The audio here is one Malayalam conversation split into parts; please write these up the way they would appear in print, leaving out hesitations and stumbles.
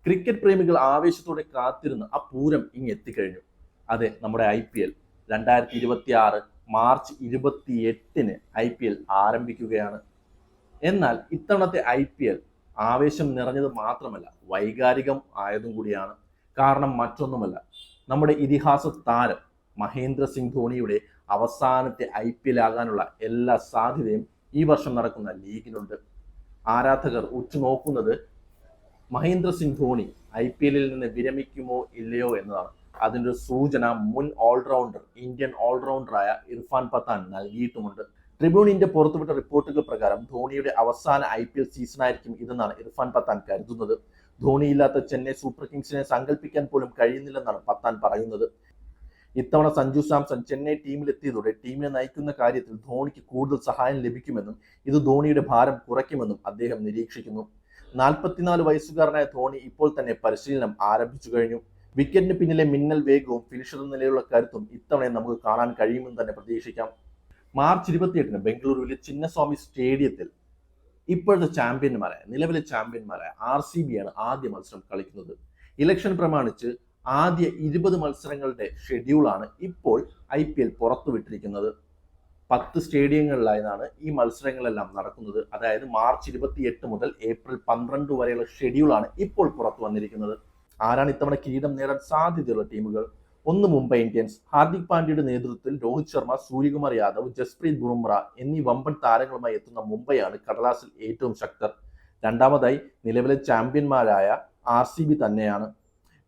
ക്രിക്കറ്റ് പ്രേമികൾ ആവേശത്തോടെ കാത്തിരുന്ന ആ പൂരം ഇങ്ങ് എത്തിക്കഴിഞ്ഞു. അതെ, നമ്മുടെ IPL 2026 മാർച്ച് 28-ന് IPL ആരംഭിക്കുകയാണ്. എന്നാൽ ഇത്തവണത്തെ IPL ആവേശം നിറഞ്ഞത് മാത്രമല്ല, വൈകാരികം ആയതും കൂടിയാണ്. കാരണം മറ്റൊന്നുമല്ല, നമ്മുടെ ഇതിഹാസ താരം മഹേന്ദ്ര സിംഗ് ധോണിയുടെ അവസാനത്തെ IPL ആകാനുള്ള എല്ലാ സാധ്യതയും ഈ വർഷം നടക്കുന്ന ലീഗിനുണ്ട്. ആരാധകർ ഉറ്റുനോക്കുന്നത് മഹേന്ദ്ര സിംഗ് ധോണി IPL-ൽ നിന്ന് വിരമിക്കുമോ ഇല്ലയോ എന്നതാണ്. അതിൻ്റെ ഒരു സൂചന മുൻ ഓൾറൗണ്ടർ, ഇന്ത്യൻ ഓൾറൗണ്ടറായ ഇർഫാൻ പത്താൻ നൽകിയിട്ടുമുണ്ട്. ട്രിബ്യൂൺ ഇന്ത്യ പുറത്തുവിട്ട റിപ്പോർട്ടുകൾ പ്രകാരം ധോണിയുടെ അവസാന IPL സീസണായിരിക്കും ഇതെന്നാണ് ഇർഫാൻ പത്താൻ കരുതുന്നത്. ധോണിയില്ലാത്ത ചെന്നൈ സൂപ്പർ കിങ്സിനെ സങ്കല്പിക്കാൻ പോലും കഴിയുന്നില്ലെന്നാണ് പത്താൻ പറയുന്നത്. ഇത്തവണ സഞ്ജു സാംസൺ ചെന്നൈ ടീമിലെത്തിയതോടെ ടീമിനെ നയിക്കുന്ന കാര്യത്തിൽ ധോണിക്ക് കൂടുതൽ സഹായം ലഭിക്കുമെന്നും ഇത് ധോണിയുടെ ഭാരം കുറയ്ക്കുമെന്നും അദ്ദേഹം നിരീക്ഷിക്കുന്നു. 44 വയസ്സുകാരനായ ധോണി ഇപ്പോൾ തന്നെ പരിശീലനം ആരംഭിച്ചു കഴിഞ്ഞു. വിക്കറ്റിന് പിന്നിലെ മിന്നൽ വേഗവും ഫിനിഷർ നിലയിലുള്ള കരുത്തും ഇത്തവണയും നമുക്ക് കാണാൻ കഴിയുമെന്ന് തന്നെ പ്രതീക്ഷിക്കാം. മാർച്ച് 28-ന് ബംഗളൂരുവിലെ ചിന്നസ്വാമി സ്റ്റേഡിയത്തിൽ ഇപ്പോഴത്തെ നിലവിലെ ചാമ്പ്യന്മാരായ RCB ആണ് ആദ്യ മത്സരം കളിക്കുന്നത്. ഇലക്ഷൻ പ്രമാണിച്ച് ആദ്യ 20 മത്സരങ്ങളുടെ ഷെഡ്യൂളാണ് ഇപ്പോൾ IPL പുറത്തുവിട്ടിരിക്കുന്നത്. 10 സ്റ്റേഡിയങ്ങളിലായാണ് ഈ മത്സരങ്ങളെല്ലാം നടക്കുന്നത്. അതായത് മാർച്ച് 28 മുതൽ ഏപ്രിൽ 12 വരെയുള്ള ഷെഡ്യൂളാണ് ഇപ്പോൾ പുറത്തു വന്നിരിക്കുന്നത്. ആരാണ് ഇത്തവണ കിരീടം നേടാൻ സാധ്യതയുള്ള ടീമുകൾ? 1 മുംബൈ ഇന്ത്യൻസ്. ഹാർദിക് പാണ്ഡ്യയുടെ നേതൃത്വത്തിൽ രോഹിത് ശർമ്മ, സൂര്യകുമാർ യാദവ്, ജസ്പ്രീത് ബുംറ എന്നീ വമ്പൻ താരങ്ങളുമായി എത്തുന്ന മുംബൈയാണ് കടലാസിൽ ഏറ്റവും ശക്തർ. രണ്ടാമതായി നിലവിലെ ചാമ്പ്യന്മാരായ RCB തന്നെയാണ്.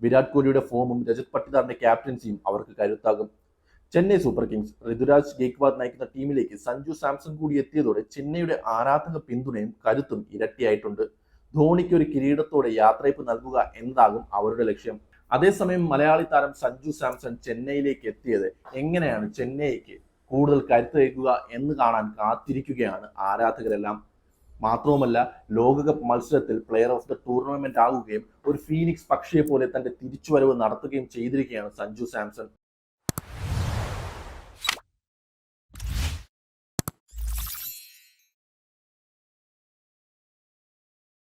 വിരാട് കോഹ്ലിയുടെ ഫോമും രജത് പട്ടിദാറിന്റെ ക്യാപ്റ്റൻസിയും അവർക്ക് കരുത്താകും. Chennai Super Kings. ഋതുരാജ് ഗെയ്ക്വാദ് നയിക്കുന്ന ടീമിലേക്ക് സഞ്ജു സാംസൺ കൂടി എത്തിയതോടെ ചെന്നൈയുടെ ആരാധക പിന്തുണയും കരുത്തും ഇരട്ടിയായിട്ടുണ്ട്. ധോണിക്ക് ഒരു കിരീടത്തോടെ യാത്രയപ്പ് നൽകുക എന്നതാകും അവരുടെ ലക്ഷ്യം. അതേസമയം മലയാളി താരം സഞ്ജു സാംസൺ ചെന്നൈയിലേക്ക് എത്തിയത് എങ്ങനെയാണ് ചെന്നൈക്ക് കൂടുതൽ കരുത്തേക്കുക എന്ന് കാണാൻ കാത്തിരിക്കുകയാണ് ആരാധകരെല്ലാം. മാത്രവുമല്ല, ലോകകപ്പ് മത്സരത്തിൽ പ്ലെയർ ഓഫ് ദ ടൂർണമെന്റ് ആകുകയും ഒരു ഫീനിക്സ് പക്ഷിയെ പോലെ തന്റെ തിരിച്ചുവരവ് നടത്തുകയും ചെയ്തിരിക്കുകയാണ് സഞ്ജു സാംസൺ.